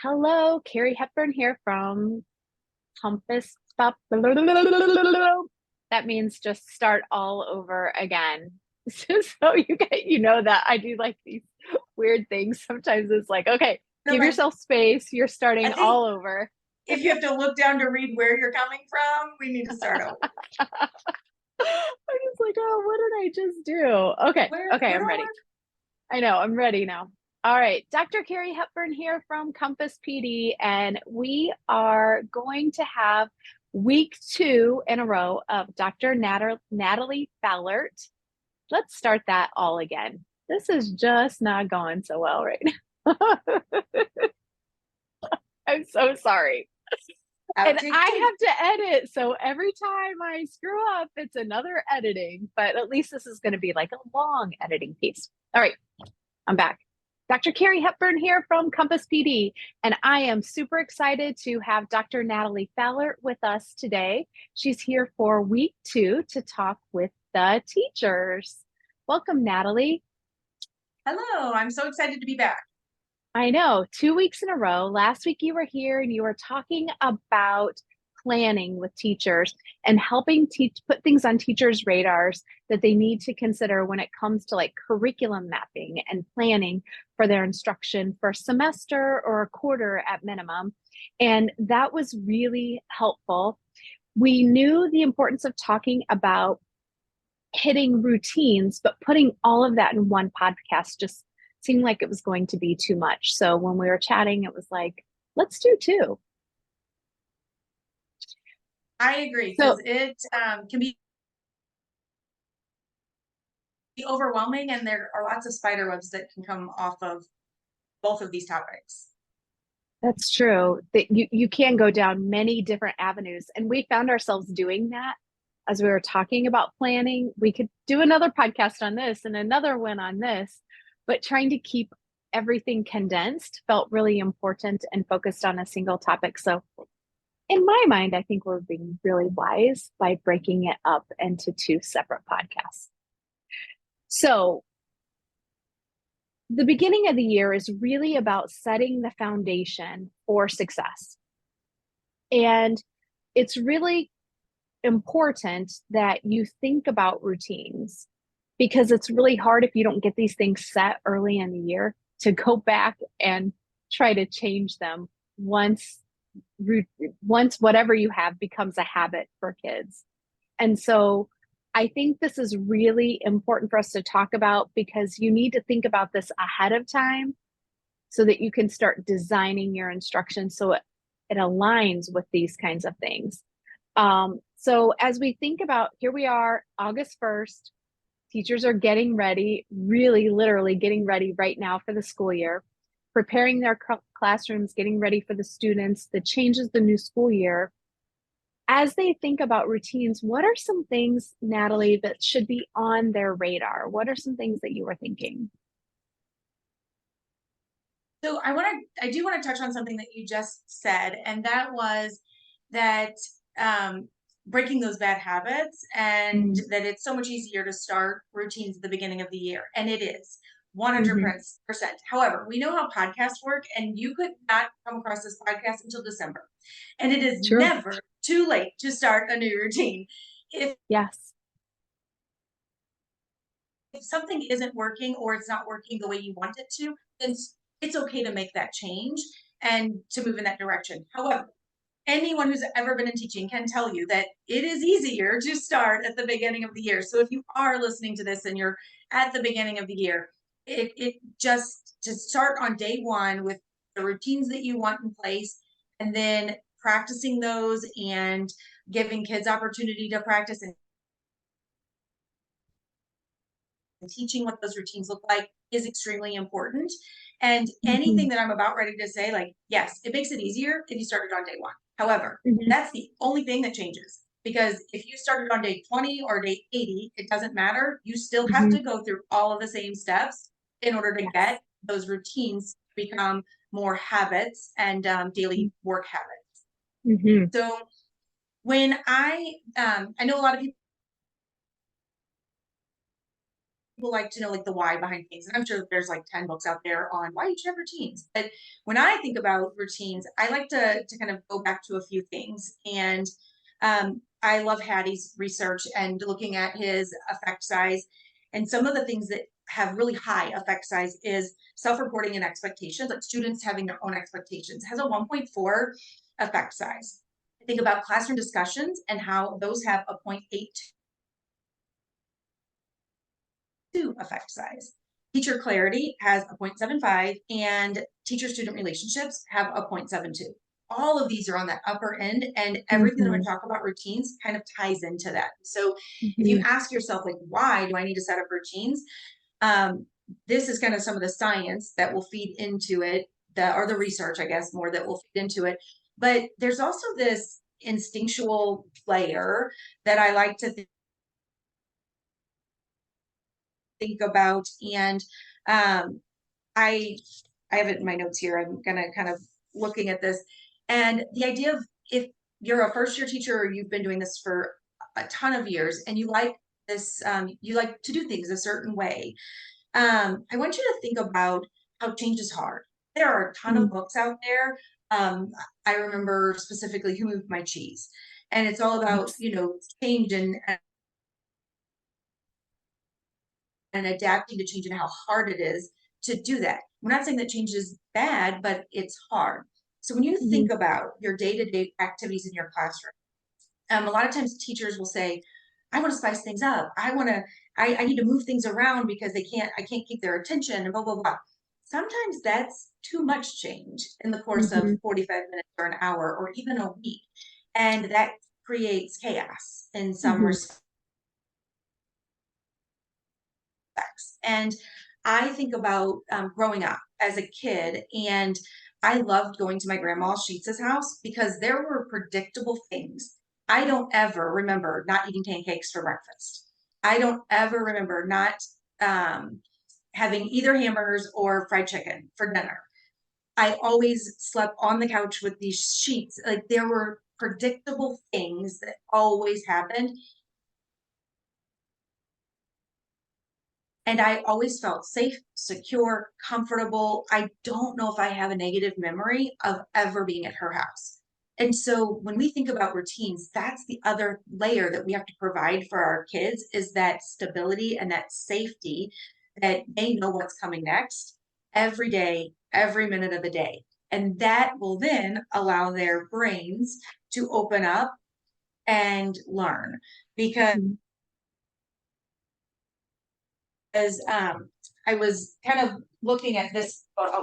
Hello, Carrie Hepburn here from Compass. That means just start all over again. So you know that I do like these weird things. Sometimes it's like, okay, No, give but yourself space. You're I starting think all over. if you have to look down to read where you're coming from, we need to start over. I'm just like, oh, what did I just do? Okay, okay, Where do I'm I ready. work? I know, I'm ready now. All right, Dr. Carrie Hepburn here from Compass PD, and we are going to have week 2 in a row of Dr. Natalie Fallert. Let's start that all again. This is just not going so well right now. I'm so sorry. And Outtake two. I have to edit. So every time I screw up, it's another editing. But at least this is going to be like a long editing piece. All right, I'm back. Dr. Carrie Hepburn here from Compass PD, and I am super excited to have Dr. Natalie Fallert with us today. She's here for week 2 to talk with the teachers. Welcome, Natalie. Hello, I'm so excited to be back. I know, 2 weeks in a row. Last week you were here and you were talking about planning with teachers and helping teach put things on teachers' radars that they need to consider when it comes to like curriculum mapping and planning for their instruction for a semester or a quarter at minimum. And that was really helpful. We knew the importance of talking about hitting routines, but putting all of that in one podcast just seemed like it was going to be too much. So when we were chatting, it was like, let's do two. I agree because So it can be overwhelming, and there are lots of spider webs that can come off of both of these topics. that's true. That you can go down many different avenues. And we found ourselves doing that as we were talking about planning. We could do another podcast on this and another one on this, but trying to keep everything condensed felt really important and focused on a single topic. So in my mind, I think we're being really wise by breaking it up into two separate podcasts. So, the beginning of the year is really about setting the foundation for success. And it's really important that you think about routines because it's really hard if you don't get these things set early in the year to go back and try to change them once once whatever you have becomes a habit for kids. And so I think this is really important for us to talk about because you need to think about this ahead of time so that you can start designing your instruction so it aligns with these kinds of things. So as we think about, here we are, August 1st, teachers are getting ready, really literally getting ready right now for the school year, preparing their classrooms, getting ready for the students, the changes the new school year. As they think about routines, what are some things, Natalie, that should be on their radar? What are some things that you were thinking? So I do want to touch on something that you just said, and that was that breaking those bad habits, and Mm-hmm. that it's so much easier to start routines at the beginning of the year, and it is 100%. Mm-hmm. However, we know how podcasts work, and you could not come across this podcast until December, and it is True. never too late to start a new routine. If Yes. if something isn't working or it's not working the way you want it to, then it's okay to make that change and to move in that direction. However, anyone who's ever been in teaching can tell you that it is easier to start at the beginning of the year. So if you are listening to this and you're at the beginning of the year, it just to start on day one with the routines that you want in place, and then practicing those and giving kids opportunity to practice and teaching what those routines look like is extremely important. And Mm-hmm. anything that I'm about ready to say, like, yes, it makes it easier if you started on day one. However, Mm-hmm. that's the only thing that changes, because if you started on day 20 or day 80, it doesn't matter. You still have Mm-hmm. to go through all of the same steps in order to Yes. get those routines to become more habits and daily work habits. Mm-hmm. So when I know a lot of people people like to know like the why behind things. And I'm sure there's like 10 books out there on why you should have routines. But when I think about routines, I like to kind of go back to a few things. And I love Hattie's research and looking at his effect size. And some of the things that have really high effect size is self-reporting and expectations, like students having their own expectations, has a 1.4 effect size. Think about classroom discussions and how those have a 0.82 effect size. Teacher clarity has a 0.75 and teacher-student relationships have a 0.72. All of these are on that upper end, and everything that I'm going to talk about routines kind of ties into that. So if you ask yourself, like, why do I need to set up routines? This is kind of some of the science that will feed into it, or the research, I guess, more that will feed into it. But there's also this instinctual layer that I like to think about. And I have it in my notes here. I'm gonna kind of looking at this, and the idea of, if you're a first year teacher or you've been doing this for a ton of years and you like this, you like to do things a certain way, I want you to think about how change is hard. There are a ton of books out there. I remember specifically Who Moved My Cheese, and it's all about, change and adapting to change and how hard it is to do that. We're not saying that change is bad, but it's hard. So when you think about your day-to-day activities in your classroom, a lot of times teachers will say, I want to spice things up. I need to move things around because I can't keep their attention and blah, blah, blah. Sometimes that's too much change in the course of 45 minutes or an hour or even a week. And that creates chaos in some respects. And I think about growing up as a kid, and I loved going to my grandma Sheets's house because there were predictable things. I don't ever remember not eating pancakes for breakfast. I don't ever remember not having either hamburgers or fried chicken for dinner. I always slept on the couch with these sheets. Like, there were predictable things that always happened. And I always felt safe, secure, comfortable. I don't know if I have a negative memory of ever being at her house. And so when we think about routines, that's the other layer that we have to provide for our kids, is that stability and that safety, that they know what's coming next every day, every minute of the day. And that will then allow their brains to open up and learn. Because I was kind of looking at this, I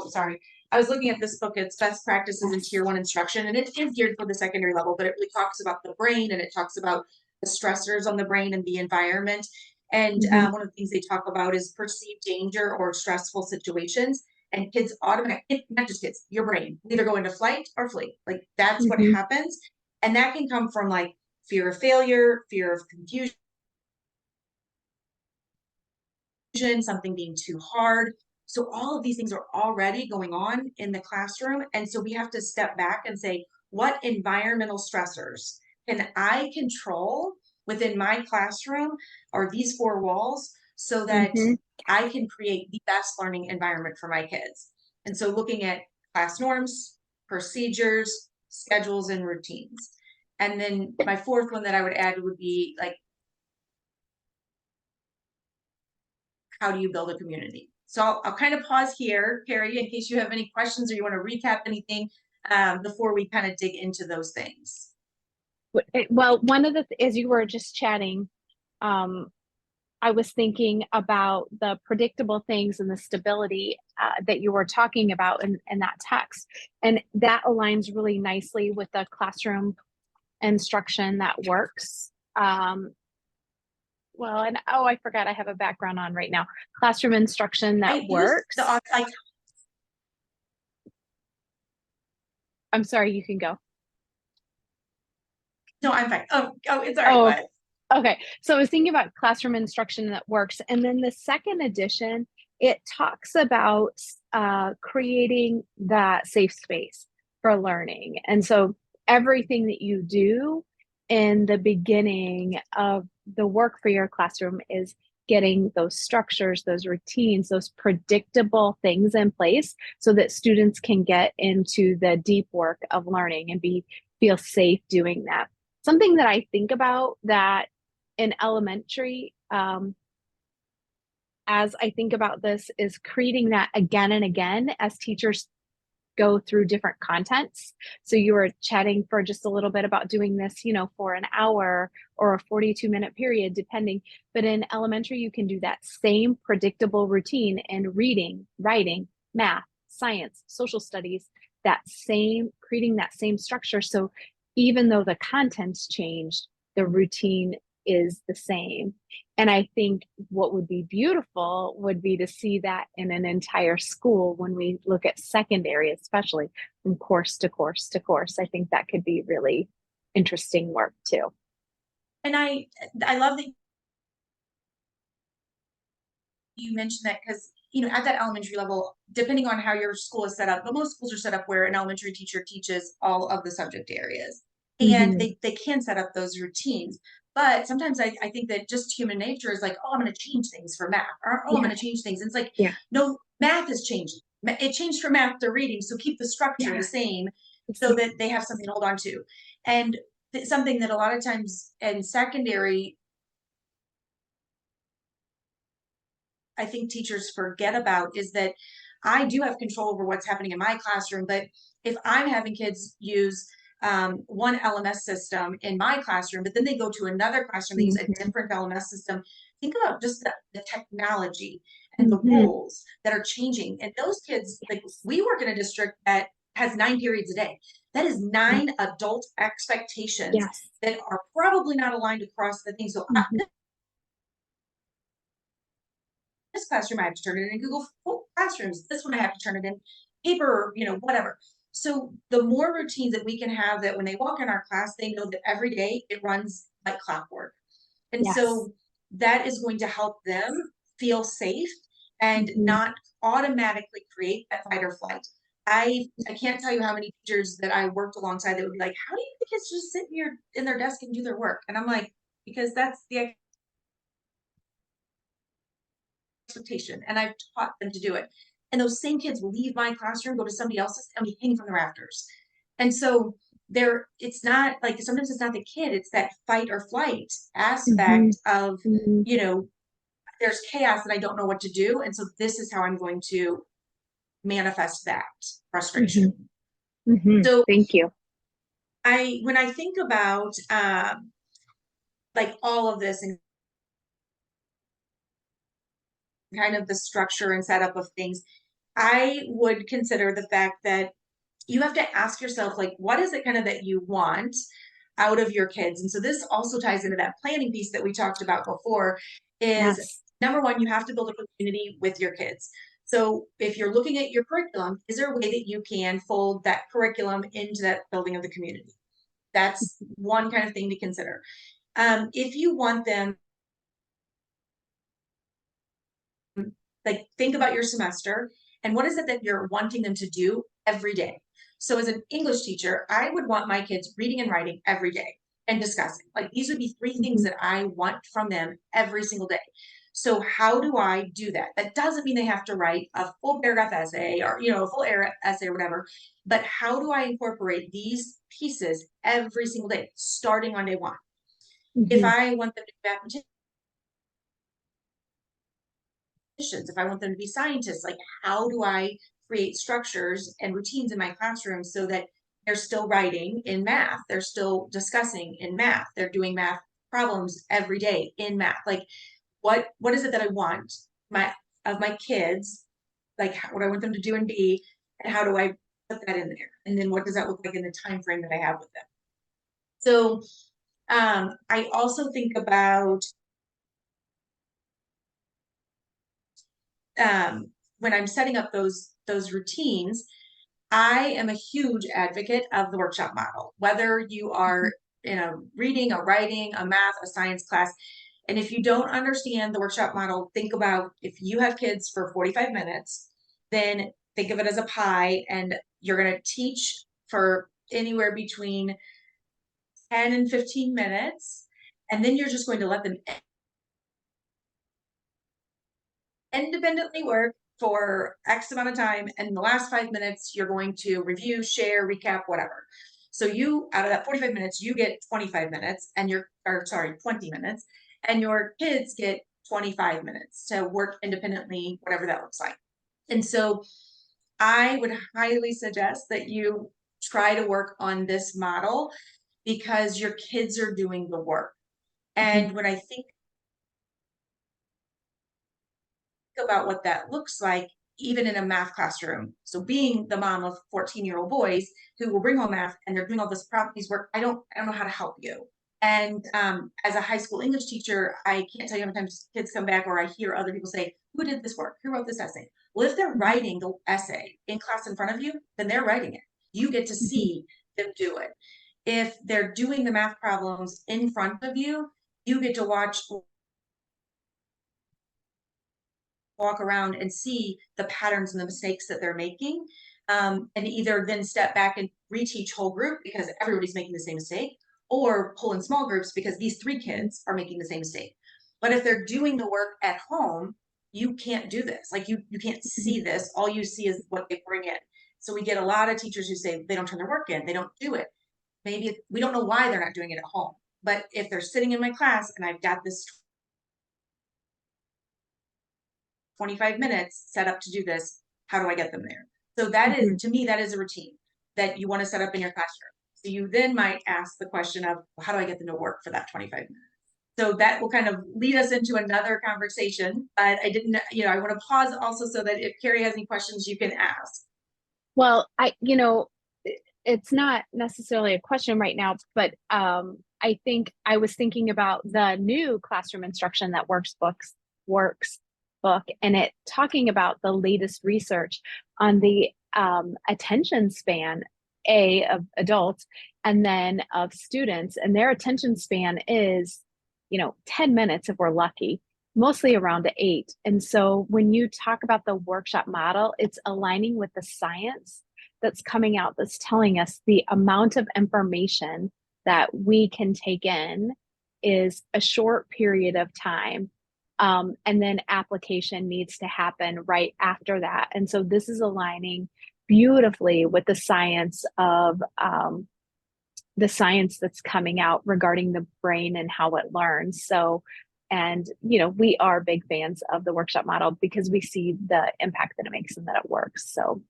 was looking at this book. It's Best Practices in Tier 1 Instruction, and it is geared for the secondary level, but it really talks about the brain, and it talks about the stressors on the brain and the environment. And one of the things they talk about is perceived danger or stressful situations. And kids automatically, not just kids, your brain either go into flight or flee. Like, that's what happens. And that can come from like fear of failure, fear of confusion, something being too hard. So all of these things are already going on in the classroom. And so we have to step back and say, what environmental stressors can I control within my classroom or these four walls, so that I can create the best learning environment for my kids? And so looking at class norms, procedures, schedules, and routines. And then my fourth one that I would add would be like, how do you build a community? So I'll kind of pause here, Carrie, in case you have any questions or you want to recap anything before we kind of dig into those things. Well, one of as you were just chatting, I was thinking about the predictable things and the stability that you were talking about in that text. And that aligns really nicely with the classroom instruction that works. Well, and I forgot I have a background on right now. Classroom instruction that works. I'm sorry, you can go. No, I'm fine. Oh, it's all right. Okay. So I was thinking about classroom instruction that works. And then the second edition, it talks about creating that safe space for learning. And so everything that you do in the beginning of the work for your classroom is getting those structures, those routines, those predictable things in place so that students can get into the deep work of learning and feel safe doing that. Something that I think about that in elementary, as I think about this, is creating that again and again as teachers go through different contents. So you were chatting for just a little bit about doing this, for an hour or a 42-minute period, depending. But in elementary, you can do that same predictable routine in reading, writing, math, science, social studies, creating that same structure. So even though the content's changed, the routine is the same. And I think what would be beautiful would be to see that in an entire school when we look at secondary, especially from course to course to course. I think that could be really interesting work too. And I love that you mentioned that, because at that elementary level, depending on how your school is set up, but most schools are set up where an elementary teacher teaches all of the subject areas, and Mm-hmm. they can set up those routines. But sometimes I think that just human nature is like, oh, I'm going to change things for math, or oh, I'm Yeah. going to change things. And it's like, Yeah. no, math is changing. It changed from math to reading, so keep the structure Yeah. the same The so same. that they have something to hold on to. And something that a lot of times in secondary, I think teachers forget about, is that I do have control over what's happening in my classroom. But if I'm having kids use one LMS system in my classroom, but then they go to another classroom, they use a Mm-hmm. different LMS system, think about just the technology and the Mm-hmm. rules that are changing. And those kids, like, Yes. we work in a district that has 9 periods a day. That is Yep. 9 adult expectations Yes. that are probably not aligned across the thing. So Mm-hmm. this classroom, I have to turn it in Google Classrooms. This one, I have to turn it in paper, whatever. So the more routines that we can have, that when they walk in our class, they know that every day it runs like clockwork. And Yes. so that is going to help them feel safe and Mm-hmm. not automatically create that fight or flight. I can't tell you how many teachers that I worked alongside that would be like, how do you think kids just sit here in their desk and do their work? And I'm like, because that's the expectation, and I've taught them to do it. And those same kids will leave my classroom, go to somebody else's, and be hanging from the rafters. And so it's not like, sometimes it's not the kid, it's that fight or flight Mm-hmm. aspect of, Mm-hmm. you know, there's chaos and I don't know what to do. And so this is how I'm going to manifest that frustration. Mm-hmm. Mm-hmm. So Thank you. when I think about like all of this and kind of the structure and setup of things, I would consider the fact that you have to ask yourself, like, what is it kind of that you want out of your kids? And so this also ties into that planning piece that we talked about before, is Yes. number one, you have to build a community with your kids. So if you're looking at your curriculum, is there a way that you can fold that curriculum into that building of the community? That's one kind of thing to consider. If you want them, like, think about your semester and what is it that you're wanting them to do every day. So as an English teacher, I would want my kids reading and writing every day and discussing. Like, these would be 3 things Mm-hmm. that I want from them every single day. So how do I do that? That doesn't mean they have to write a full paragraph essay, or a full essay or whatever, but how do I incorporate these pieces every single day starting on day 1? If Mm-hmm. I want them to be mathematicians, if I want them to be scientists, like, how do I create structures and routines in my classroom so that they're still writing in math, they're still discussing in math, they're doing math problems every day in math? Like, what is it that I want my kids, like, what I want them to do and be, and how do I put that in there? And then what does that look like in the time frame that I have with them? So I also think about when I'm setting up those routines, I am a huge advocate of the workshop model, whether you are in a reading, a writing, a math, a science class. And if you don't understand the workshop model, think about, if you have kids for 45 minutes, then think of it as a pie, and you're going to teach for anywhere between 10 and 15 minutes. And then you're just going to let them independently work for X amount of time, and in the last 5 minutes, you're going to review, share, recap, whatever. So you, out of that 45 minutes, you get 25 minutes, and 20 minutes, and your kids get 25 minutes to work independently, whatever that looks like. And so I would highly suggest that you try to work on this model because your kids are doing the work. And when I think about what that looks like, even in a math classroom. So being the mom of 14-year-old boys who will bring home math and they're doing all this properties work, I don't know how to help you. And as a high school English teacher, I can't tell you how many times kids come back or I hear other people say, who did this work? Who wrote this essay? Well, if they're writing the essay in class in front of you, then they're writing it. You get to see them do it. If they're doing the math problems in front of you, you get to walk around and see the patterns and the mistakes that they're making, and either then step back and reteach whole group because everybody's making the same mistake, or pull in small groups because these 3 kids are making the same mistake. But if they're doing the work at home, you can't do this. Like you can't see this. All you see is what they bring in. So we get a lot of teachers who say they don't turn their work in, they don't do it. Maybe we don't know why they're not doing it at home. But if they're sitting in my class and I've got this 25 minutes set up to do this, how do I get them there? So that is, to me, that is a routine that you want to set up in your classroom. So you then might ask the question of, well, how do I get them to work for that 25 minutes? So that will kind of lead us into another conversation. But I didn't, I want to pause also so that if Carrie has any questions, you can ask. Well, it's not necessarily a question right now, but I think I was thinking about the new classroom instruction that works book, and it talking about the latest research on the attention span of adults and then of students, and their attention span is 10 minutes if we're lucky, mostly around 8. And so when you talk about the workshop model, it's aligning with the science that's coming out that's telling us the amount of information that we can take in is a short period of time. And then application needs to happen right after that. And so this is aligning beautifully with the science that's coming out regarding the brain and how it learns. So, and we are big fans of the workshop model because we see the impact that it makes and that it works. So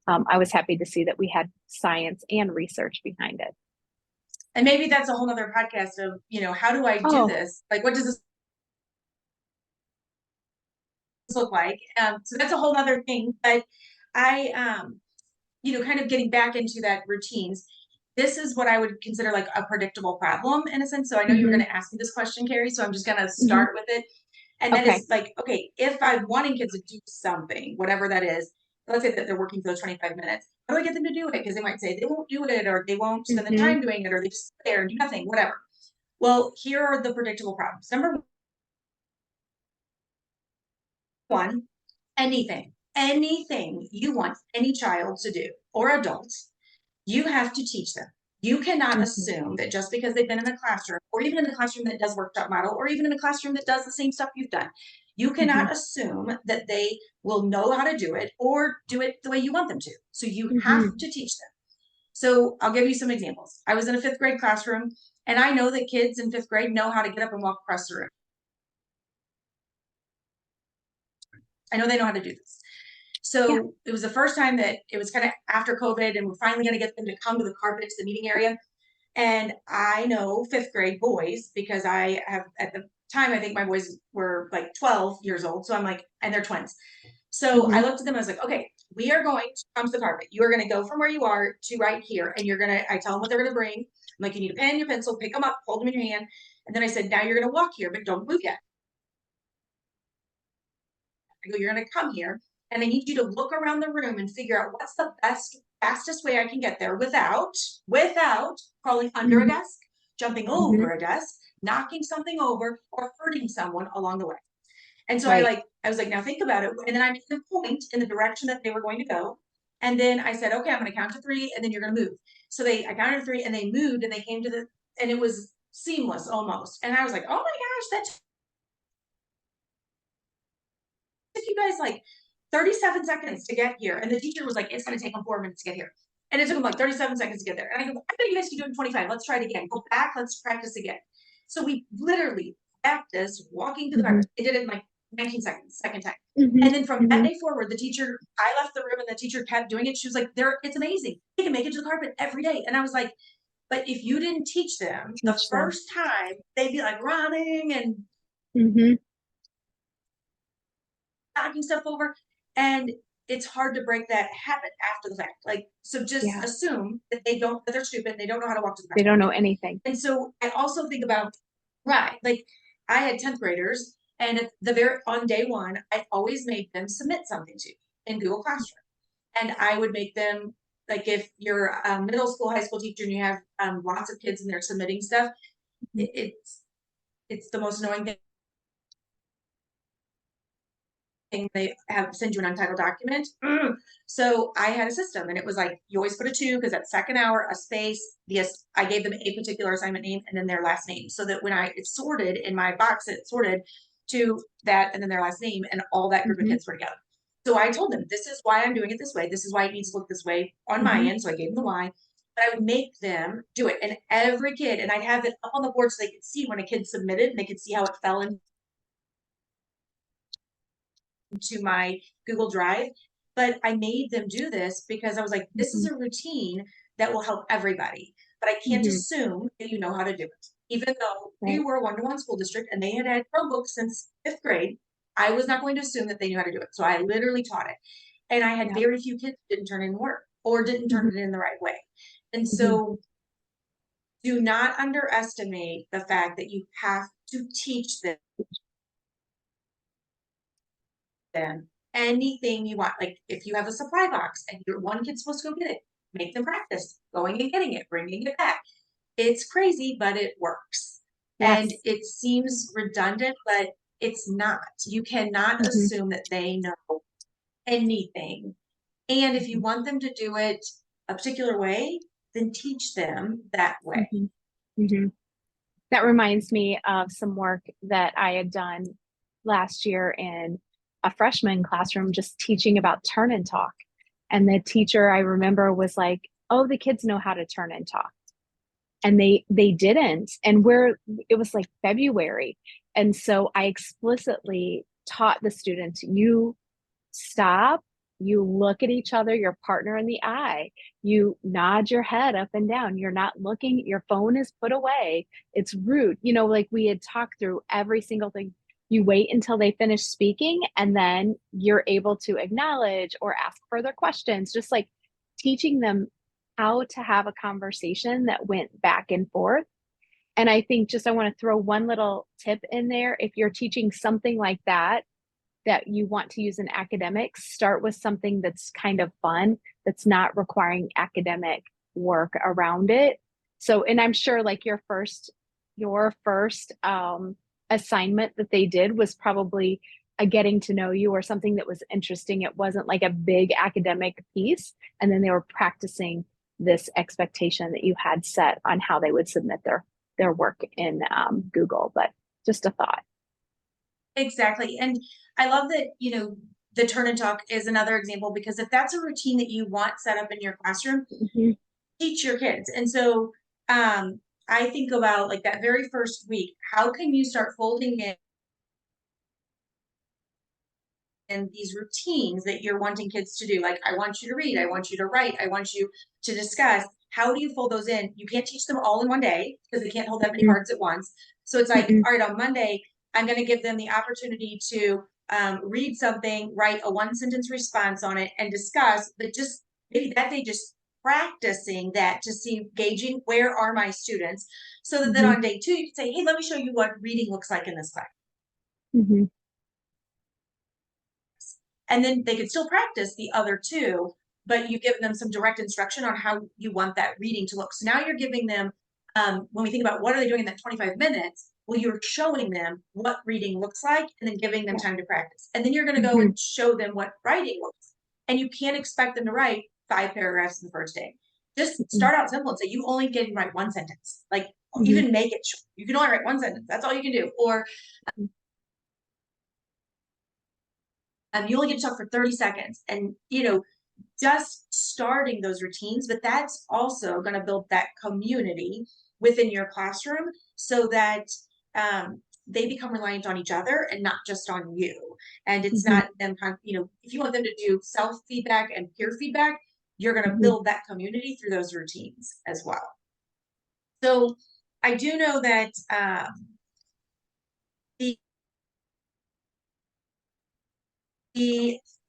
I was happy to see that we had science and research behind it. And maybe that's a whole other podcast of, how do I do this? Like, what does this look like? So that's a whole other thing. But I, kind of getting back into that routines, this is what I would consider like a predictable problem in a sense. So I know you were going to ask me this question, Carrie, so I'm just going to start with it. And that is like, okay, if I'm wanting kids to do something, whatever that is, let's say that they're working for those 25 minutes, how do I get them to do it? Because they might say they won't do it, or they won't spend the time doing it, or they just sit there and do nothing, whatever. Well, here are the predictable problems. Number 1, anything you want any child to do or adult, you have to teach them. You cannot assume that just because they've been in a classroom, or even in a classroom that does workshop model, or even in a classroom that does the same stuff you've done, you cannot assume that they will know how to do it or do it the way you want them to. So you have to teach them. So I'll give you some examples. I was in a 5th grade classroom, and I know that kids in 5th grade know how to get up and walk across the room. I know they know how to do this. So it was the first time that it was kind of after COVID, and we're finally going to get them to come to the carpet to the meeting area. And I know 5th grade boys because I have, at the time, I think my boys were like 12 years old. So I'm like, and they're twins. So I looked at them, I was like, okay, we are going to come to the carpet. You are going to go from where you are to right here. And you're going to, I tell them what they're going to bring. I'm like, you need a pen, your pencil, pick them up, hold them in your hand. And then I said, now you're going to walk here, but don't move yet. I go, you're going to come here, and I need you to look around the room and figure out what's the fastest way I can get there without crawling under a desk, jumping over a desk, knocking something over, or hurting someone along the way. And so I was like, now think about it. And then I made them point in the direction that they were going to go. And then I said, okay, I'm going to count to 3, and then you're going to move. So I counted to 3, and they moved, and they came to and it was seamless almost. And I was like, oh my gosh, that's took you guys like 37 seconds to get here. And the teacher was like, it's going to take them 4 minutes to get here. And it took them like 37 seconds to get there. And I go, I bet you guys can do it in 25. Let's try it again. Go back. Let's practice again. So we literally practiced walking to the back. They did it in like 19 seconds, second time. And then from that day forward, the teacher, I left the room and the teacher kept doing it. She was like, it's amazing. They can make it to the carpet every day. And I was like, but if you didn't teach them the first time, they'd be like running and knocking stuff over. And it's hard to break that habit after the fact. Like, so just assume that that they're stupid. They don't know how to walk to the back. They don't know anything. And so I also think about, right, like I had 10th graders, and on day one, I always made them submit something to in Google Classroom. And I would make them, like if you're a middle school, high school teacher and you have lots of kids and they're submitting stuff, it's the most annoying thing. They send you an untitled document. So I had a system, and it was like, you always put a 2 because that second hour, a space. Yes, I gave them a particular assignment name and then their last name, so that when it's sorted in my box, it sorted to that and then their last name, and all that group of kids were together. So I told them, this is why I'm doing it this way. This is why it needs to look this way on my end. So I gave them the why, but I would make them do it. And every kid, and I'd have it up on the board so they could see when a kid submitted, and they could see how it fell into my Google Drive. But I made them do this because I was like, this is a routine that will help everybody, but I can't assume that you know how to do it. Even though we were a one-to-one school district and they had Chromebooks since 5th grade, I was not going to assume that they knew how to do it. So I literally taught it. And I had very few kids that didn't turn in work or didn't turn it in the right way. And so do not underestimate the fact that you have to teach them anything you want. Like if you have a supply box and one kid's supposed to go get it, make them practice going and getting it, bringing it back. It's crazy, but it works. And it seems redundant, but it's not. You cannot assume that they know anything. And if you want them to do it a particular way, then teach them that way. That reminds me of some work that I had done last year in a freshman classroom, just teaching about turn and talk. And the teacher, I remember, was like, oh, the kids know how to turn and talk. And they didn't. And it was like February. And so I explicitly taught the students, you stop, you look at each other, your partner in the eye, you nod your head up and down. You're not looking, your phone is put away. It's rude. Like we had talked through every single thing. You wait until they finish speaking, and then you're able to acknowledge or ask further questions, just like teaching them how to have a conversation that went back and forth. And I think I want to throw one little tip in there. If you're teaching something like that you want to use in academics, start with something that's kind of fun, that's not requiring academic work around it. So, and I'm sure like your first assignment that they did was probably a getting to know you or something that was interesting. It wasn't like a big academic piece. And then they were practicing this expectation that you had set on how they would submit their work in Google. But just a thought. Exactly. And I love that, the turn and talk is another example, because if that's a routine that you want set up in your classroom, teach your kids. And so I think about like that very first week, how can you start folding in these routines that you're wanting kids to do? Like, I want you to read, I want you to write, I want you to discuss. How do you fold those in? You can't teach them all in one day because they can't hold that many cards at once. So it's like, all right, on Monday, I'm going to give them the opportunity to read something, write a 1-sentence response on it, and discuss, but just maybe that day just practicing that to see, gauging where are my students, so that then on day 2, you can say, hey, let me show you what reading looks like in this class. And then they could still practice the other 2, but you've given them some direct instruction on how you want that reading to look. So now you're giving them, when we think about what are they doing in that 25 minutes, well, you're showing them what reading looks like and then giving them time to practice. And then you're going to go and show them what writing looks. And you can't expect them to write 5 paragraphs in the first day. Just start out simple and say, you only can write 1 sentence. Like even make it short. You can only write 1 sentence. That's all you can do. Or You only get to talk for 30 seconds. And, you know, just starting those routines, but that's also going to build that community within your classroom so that they become reliant on each other and not just on you. And it's Mm-hmm. not them, you know, if you want them to do self feedback and peer feedback, you're going to Mm-hmm. build that community through those routines as well. So I do know that the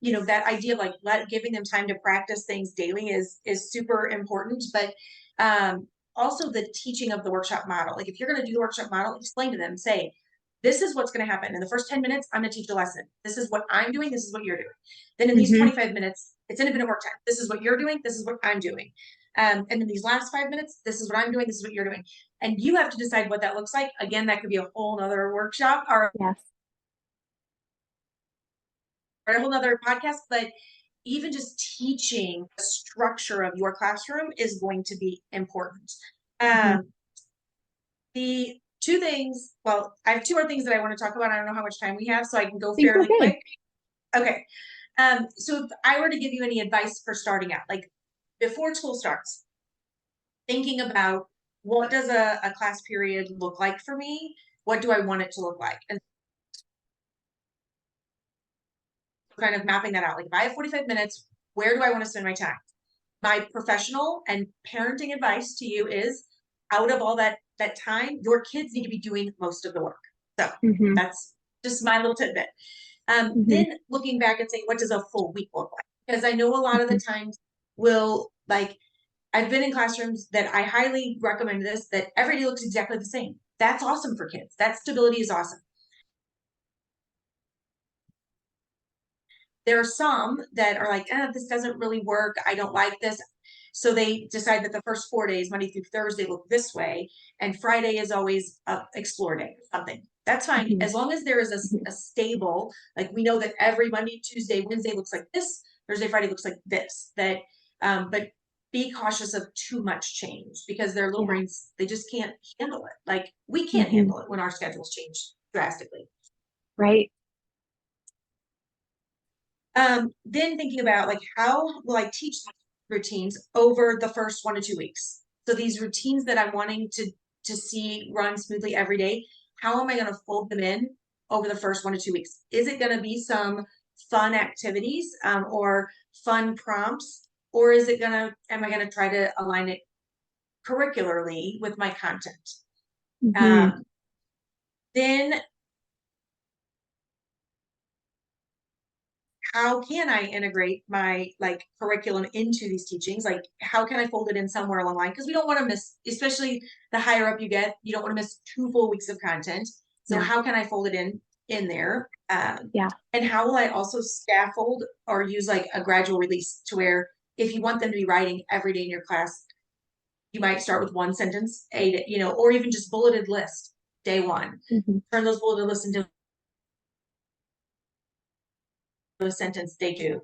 you know, that idea of like giving them time to practice things daily is super important, but also the teaching of the workshop model. Like if you're going to do the workshop model, explain to them, say, this is what's going to happen in the first 10 minutes. I'm going to teach a lesson. This is what I'm doing. This is what you're doing. Then in these Mm-hmm. 25 minutes, it's independent work time. This is what you're doing. This is what I'm doing. And then these last 5 minutes, this is what I'm doing. This is what you're doing. And you have to decide what that looks like. Again, that could be a whole nother workshop or Yes. a whole nother podcast, but even just teaching the structure of your classroom is going to be important. Mm-hmm. The two things, well, I have two more things that I want to talk about. I don't know how much time we have, so I can go Think we're fairly good. quick. Okay. So if I were to give you any advice for starting out, like before school starts, thinking about what does a class period look like for me? What do I want it to look like? And kind of mapping that out. Like if I have 45 minutes, where do I want to spend my time? My professional and parenting advice to you is out of all that time, your kids need to be doing most of the work. So Mm-hmm. that's just my little tidbit. Mm-hmm. Then looking back and saying, what does a full week look like? Because I know a lot of Mm-hmm. the times will like I've been in classrooms that I highly recommend this, that every day looks exactly the same. That's awesome for kids. That stability is awesome. There are some that are like, this doesn't really work. I don't like this. So they decide that the first 4 days, Monday through Thursday, look this way, and Friday is always a explore day or something. That's fine. Mm-hmm. As long as there is Mm-hmm. a stable, like we know that every Monday, Tuesday, Wednesday looks like this, Thursday, Friday looks like this. But be cautious of too much change because their little Yeah. brains, they just can't handle it. Like we can't Mm-hmm. handle it when our schedules change drastically. Right. Then thinking about like how will I teach routines over the first 1 to 2 weeks? So these routines that I'm wanting to see run smoothly every day, how am I going to fold them in over the first 1 to 2 weeks? Is it going to be some fun activities or fun prompts, or is it am I going to try to align it curricularly with my content? Mm-hmm. Um, then how can I integrate my like curriculum into these teachings? Like, how can I fold it in somewhere along the line? Because we don't want to miss, especially the higher up you get, you don't want to miss 2 full weeks of content. So Yeah. how can I fold it in there? Yeah. And how will I also scaffold or use like a gradual release to where if you want them to be writing every day in your class, you might start with one sentence, or even just bulleted list day one. Mm-hmm. Turn those bulleted lists into a sentence day two.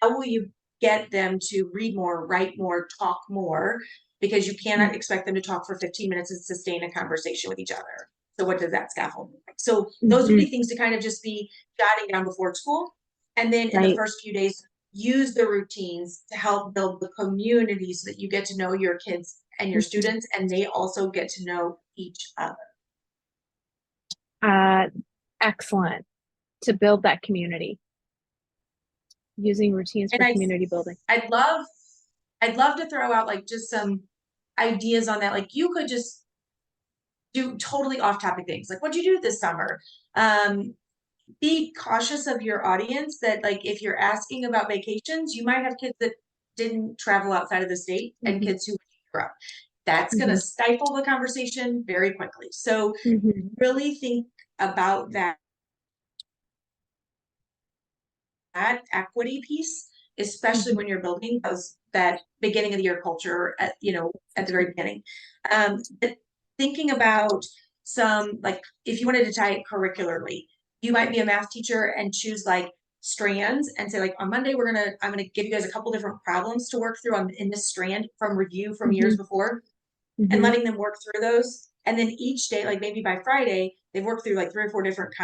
How will you get them to read more, write more, talk more? Because you cannot expect them to talk for 15 minutes and sustain a conversation with each other. So what does that scaffold look like? So those would Mm-hmm. be things to kind of just be jotting down before school. And then in the Right. first few days, use the routines to help build the community so that you get to know your kids and your Mm-hmm. students, and they also get to know each other. Uh, Excellent. To build that community, using routines And for community building. I'd love I'd love to throw out like just some ideas on that. Like you could just do totally off topic things. Like what'd you do this summer? Um, be cautious of your audience that like if you're asking about vacations, you might have kids that didn't travel outside of the state and Mm-hmm. kids who grew up. That's going to Mm-hmm. stifle the conversation very quickly. So Mm-hmm. really think about that equity piece, especially Mm-hmm. when you're building that beginning of the year culture at the very beginning. But thinking about some like if you wanted to tie it curricularly, you might be a math teacher and choose like strands and say like on Monday I'm gonna give you guys a couple different problems to work through in this strand from review from Mm-hmm. years before and Mm-hmm. letting them work through those. And then each day, like maybe by Friday, they've worked through like 3 or 4 different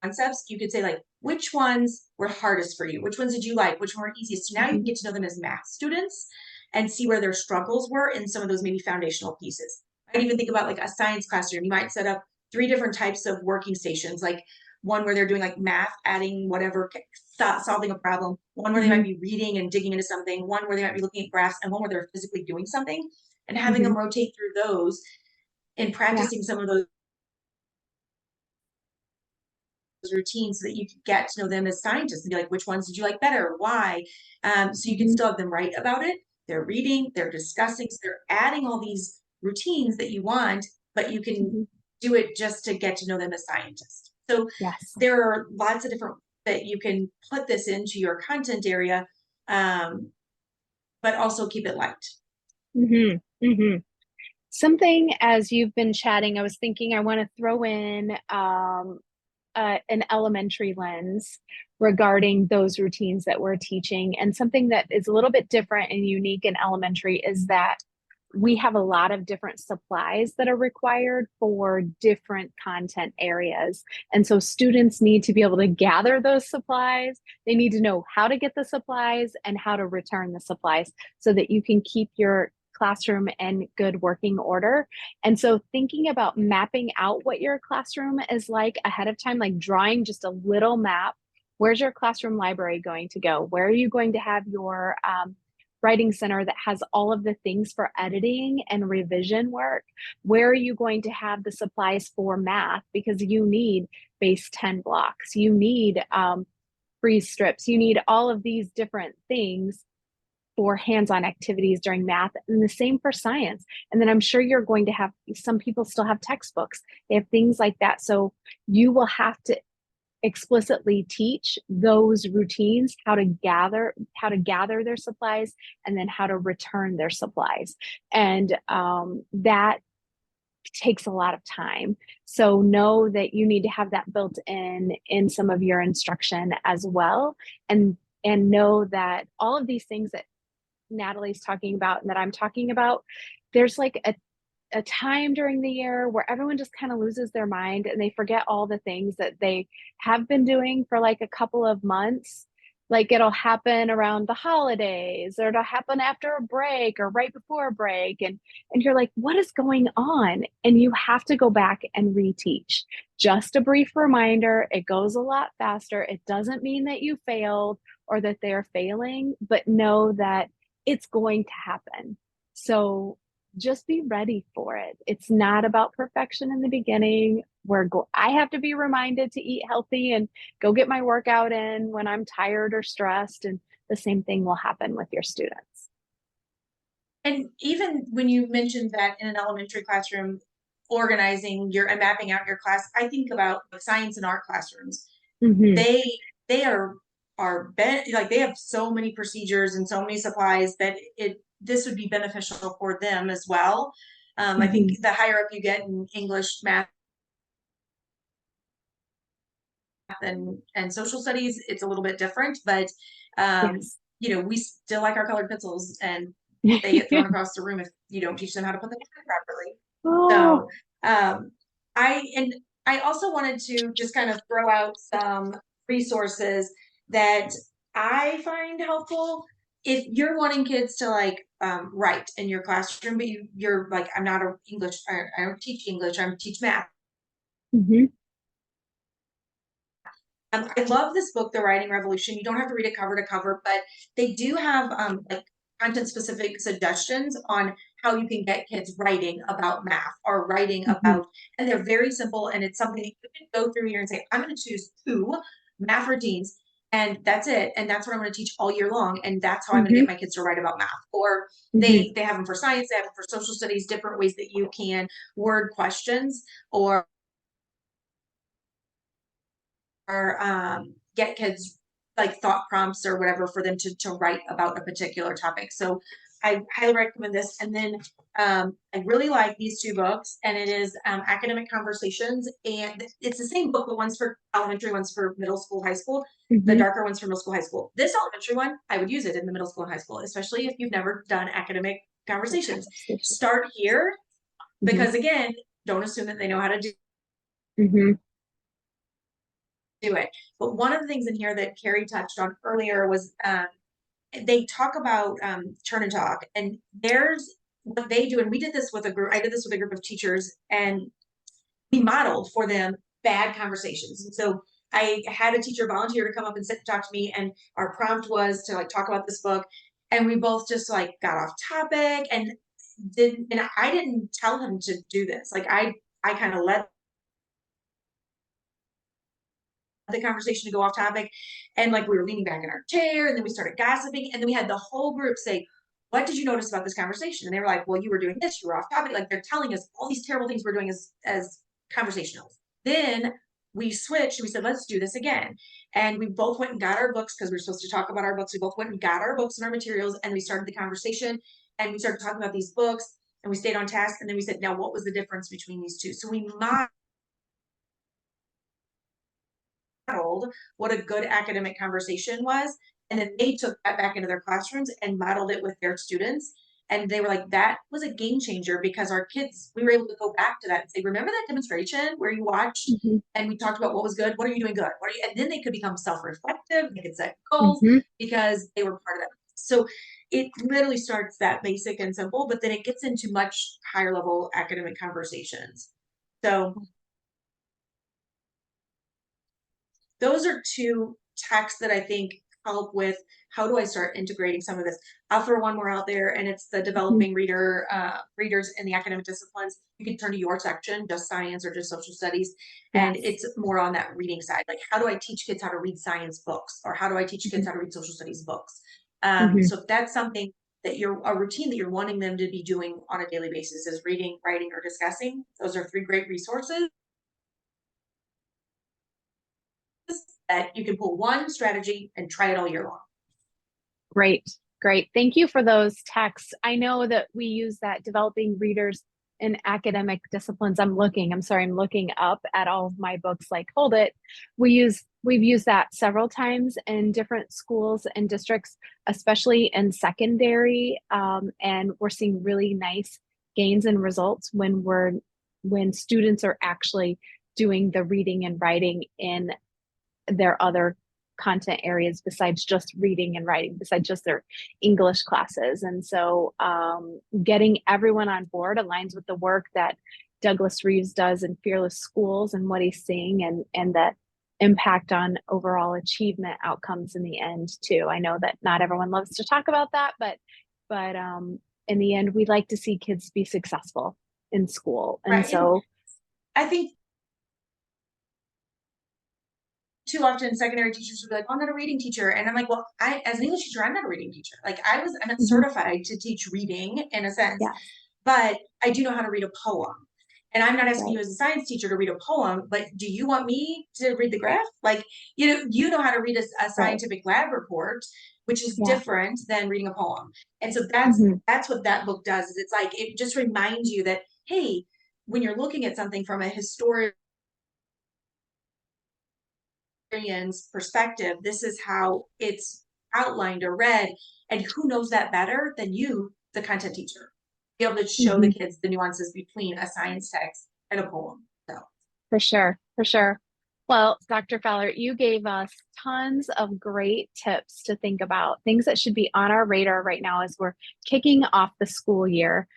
concepts, you could say like, which ones were hardest for you? Which ones did you like? Which one were easiest? So now you can get to know them as math students and see where their struggles were in some of those maybe foundational pieces. I'd even think about like a science classroom. You might set up 3 different types of working stations, like one where they're doing like math, adding whatever, solving a problem, one where they might be reading and digging into something, one where they might be looking at graphs, and one where they're physically doing something, and having them rotate through those and Yeah. practicing some of those routines so that you can get to know them as scientists and be like, which ones did you like better? Why? So you can still have them write about it. They're reading, they're discussing, so they're adding all these routines that you want, but you can do it just to get to know them as scientists. So Yes. there are lots of different that you can put this into your content area, but also keep it light. Something as you've been chatting, I was thinking I want to throw in an elementary lens regarding those routines that we're teaching. And something that is a little bit different and unique in elementary is that we have a lot of different supplies that are required for different content areas. And so students need to be able to gather those supplies. They need to know how to get the supplies and how to return the supplies so that you can keep your classroom in good working order. And so thinking about mapping out what your classroom is like ahead of time, like drawing just a little map. Where's your classroom library going to go? Where are you going to have your writing center that has all of the things for editing and revision work? Where are you going to have the supplies for math? Because you need base 10 blocks, you need freeze strips, you need all of these different things for hands-on activities during math, and the same for science. And then I'm sure you're going to have, some people still have textbooks, they have things like that. So you will have to explicitly teach those routines, how to gather their supplies, and then how to return their supplies. And that takes a lot of time. So know that you need to have that built in some of your instruction as well. And know that all of these things that Natalie's talking about and that I'm talking about, there's like a time during the year where everyone just kind of loses their mind and they forget all the things that they have been doing for like a couple of months. Like it'll happen around the holidays, or it'll happen after a break or right before a break. And you're like, what is going on? And you have to go back and reteach. Just a brief reminder, it goes a lot faster. It doesn't mean that you failed or that they're failing, but know that it's going to happen. So just be ready for it. It's not about perfection in the beginning. I have to be reminded to eat healthy and go get my workout in when I'm tired or stressed. And the same thing will happen with your students. And even when you mentioned that in an elementary classroom, organizing your and mapping out your class, I think about like science and art classrooms. They are like they have so many procedures and so many supplies that this would be beneficial for them as well. I think the higher up you get in English, math, and social studies, it's a little bit different, but Yes. you know, we still like our colored pencils, and they get thrown across the room if you don't teach them how to put them in properly. Oh, So I also wanted to just kind of throw out some resources that I find helpful if you're wanting kids to like write in your classroom, but you're like, I'm not a English, I don't teach English, I teach math. I love this book, The Writing Revolution. You don't have to read it cover to cover, but they do have like content specific suggestions on how you can get kids writing about math or writing about, and they're very simple. And it's something you can go through here and say, I'm going to choose 2 math routines, and that's it. And that's what I'm going to teach all year long. And that's how I'm going to get my kids to write about math. Or they have them for science, they have them for social studies, different ways that you can word questions or get kids like thought prompts or whatever for them to write about a particular topic. So I highly recommend this. And then I really like these 2 books, and it is Academic Conversations, and it's the same book, but one's for elementary, one's for middle school, high school. The darker one's for middle school, high school. This elementary one, I would use it in the middle school and high school, especially if you've never done Academic Conversations. Start here, because again, don't assume that they know how to do do it. But one of the things in here that Carrie touched on earlier was they talk about turn and talk, and there's what they do. And we did this with a group. I did this with a group of teachers, and we modeled for them bad conversations. And so I had a teacher volunteer to come up and sit and talk to me, and our prompt was to like talk about this book, and we both just like got off topic and I didn't tell him to do this. Like I kind of led the conversation to go off topic, and like we were leaning back in our chair, and then we started gossiping, and then we had the whole group say, what did you notice about this conversation? And they were like, well, you were doing this, you were off topic. Like they're telling us all these terrible things we're doing as conversationals. Then we switched and we said, let's do this again. And we both went and got our books because we were supposed to talk about our books. We both went and got our books and our materials, and we started the conversation, and we started talking about these books, and we stayed on task. And then we said, now what was the difference between these two? So we modeled what a good academic conversation was. And then they took that back into their classrooms and modeled it with their students. And they were like, that was a game changer, because our kids, we were able to go back to that and say, remember that demonstration where you watched and we talked about what was good? What are you doing good? What are you? And then they could become self-reflective, they could set goals because they were part of that. So it literally starts that basic and simple, but then it gets into much higher level academic conversations. So those are two texts that I think help with how do I start integrating some of this. I'll throw one more out there, and it's the developing readers in the academic disciplines. You can turn to your section, just science or just social studies, and it's more on that reading side. Like, how do I teach kids how to read science books, or how do I teach kids how to read social studies books? So if that's something that you're a routine that you're wanting them to be doing on a daily basis is reading, writing, or discussing, those are 3 great resources that you can pull one strategy and try it all year long. Great. Great. Thank you for those texts. I know that we use that developing readers in academic disciplines. I'm looking up at all of my books, like, hold it. We've used that several times in different schools and districts, especially in secondary. And we're seeing really nice gains and results when students are actually doing the reading and writing in their other content areas besides just reading and writing, besides just their English classes. And so getting everyone on board aligns with the work that Douglas Reeves does in Fearless Schools and what he's seeing, and the impact on overall achievement outcomes in the end too. I know that not everyone loves to talk about that, but in the end, we like to see kids be successful in school. And so I think too often secondary teachers will be like, oh, I'm not a reading teacher. And I'm like, well, as an English teacher, I'm not a reading teacher. Like I'm not certified to teach reading in a sense, but I do know how to read a poem. And I'm not asking you as a science teacher to read a poem, but do you want me to read the graph? Like, you know how to read a scientific lab report, which is different than reading a poem. And so that's what that book does, is it's like, it just reminds you that, hey, when you're looking at something from a historian perspective, this is how it's outlined or read, and who knows that better than you, the content teacher, be able to show the kids the nuances between a science text and a poem. So for sure. Well, Dr. Fallert, you gave us tons of great tips to think about, things that should be on our radar right now as we're kicking off the school year,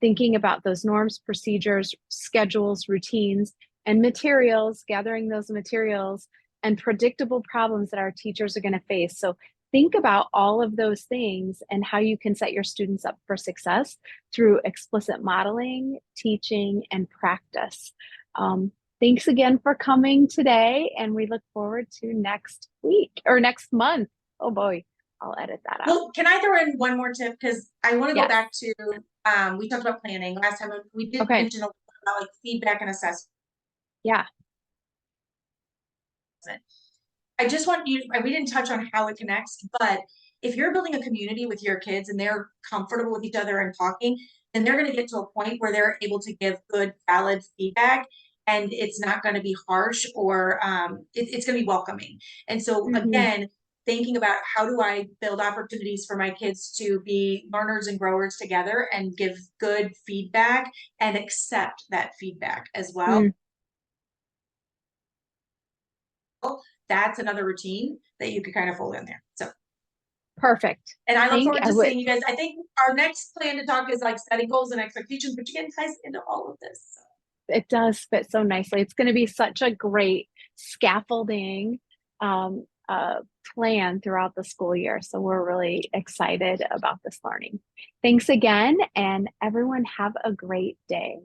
thinking about those norms, procedures, schedules, routines, and materials, gathering those materials and predictable problems that our teachers are going to face. So think about all of those things and how you can set your students up for success through explicit modeling, teaching, and practice. Thanks again for coming today, and we look forward to next week or next month. Oh boy, I'll edit that out. Well, can I throw in one more tip? Because I want to go back to, we talked about planning last time. We did mention a lot about like feedback and assessment. I just want you, we didn't touch on how it connects, but if you're building a community with your kids and they're comfortable with each other and talking, then they're going to get to a point where they're able to give good, valid feedback, and it's not going to be harsh, or it's going to be welcoming. And so again, thinking about how do I build opportunities for my kids to be learners and growers together and give good feedback and accept that feedback as well. that's another routine that you could kind of fold in there. So, Perfect. and I look Think forward I to would seeing you guys. I think our next plan to talk is like setting goals and expectations, which again ties into all of this. So. it does fit so nicely. It's going to be such a great scaffolding um, uh, plan throughout the school year. So we're really excited about this learning. Thanks again, and everyone have a great day.